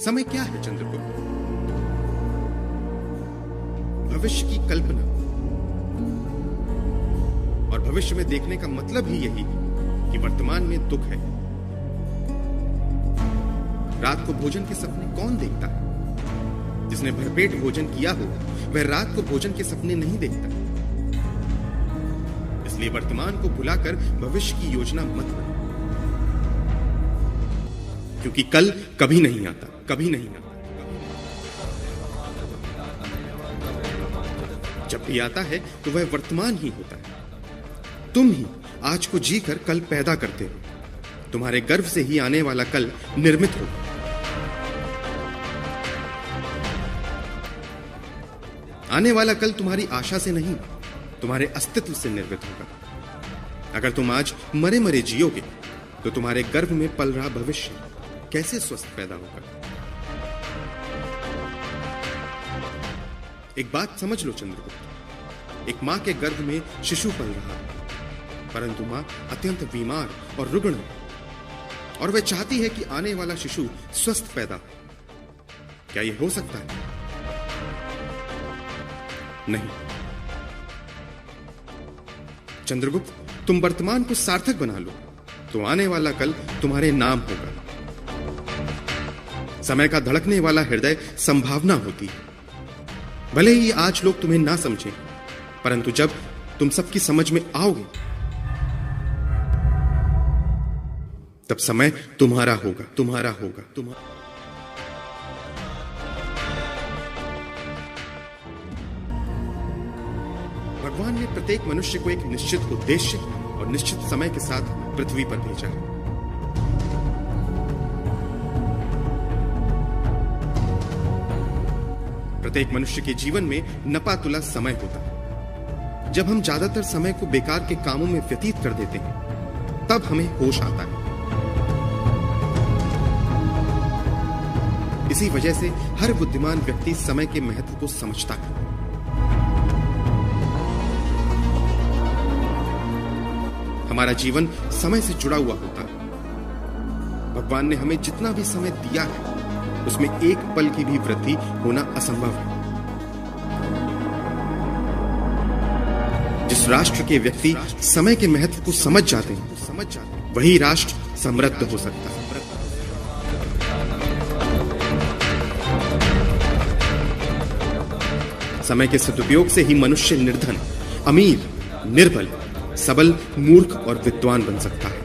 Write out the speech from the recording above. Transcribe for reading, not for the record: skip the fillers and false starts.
समय क्या है चंद्रगुप्त? भविष्य की कल्पना। और भविष्य में देखने का मतलब ही यही है कि वर्तमान में दुख है। रात को भोजन के सपने कौन देखता है? जिसने भरपेट भोजन किया हो वह रात को भोजन के सपने नहीं देखता। इसलिए वर्तमान को भुलाकर भविष्य की योजना मत बनाओ, क्योंकि कल कभी नहीं आता, कभी नहीं आता। जब भी आता है तो वह वर्तमान ही होता है। तुम ही आज को जीकर कल पैदा करते हो। तुम्हारे गर्भ से ही आने वाला कल निर्मित होगा। आने वाला कल तुम्हारी आशा से नहीं, तुम्हारे अस्तित्व से निर्मित होगा। अगर तुम आज मरे मरे जियोगे तो तुम्हारे गर्भ में पल रहा भविष्य कैसे स्वस्थ पैदा होगा? एक बात समझ लो चंद्रगुप्त, एक मां के गर्भ में शिशु पल रहा है, परंतु मां अत्यंत बीमार और रुग्ण है, और वह चाहती है कि आने वाला शिशु स्वस्थ पैदा हो। क्या यह हो सकता है? नहीं। चंद्रगुप्त, तुम वर्तमान को सार्थक बना लो तो आने वाला कल तुम्हारे नाम होगा। समय का धड़कने वाला हृदय संभावना होती है। भले ही आज लोग तुम्हें ना समझें, परंतु जब तुम सबकी समझ में आओगे तब समय तुम्हारा होगा, तुम्हारा होगा, तुम्हारा। भगवान ने प्रत्येक मनुष्य को एक निश्चित उद्देश्य और निश्चित समय के साथ पृथ्वी पर भेजा है। प्रत्येक मनुष्य के जीवन में नपा तुला समय होता है। जब हम ज्यादातर समय को बेकार के कामों में व्यतीत कर देते हैं तब हमें होश आता है। इसी वजह से हर बुद्धिमान व्यक्ति समय के महत्व को समझता है। हमारा जीवन समय से जुड़ा हुआ होता है। भगवान ने हमें जितना भी समय दिया है उसमें एक पल की भी वृद्धि होना असंभव है। जिस राष्ट्र के व्यक्ति समय के महत्व को समझ जाते हैं वही राष्ट्र समृद्ध हो सकता है। समय के सदुपयोग से ही मनुष्य निर्धन, अमीर, निर्बल, सबल, मूर्ख और विद्वान बन सकता है।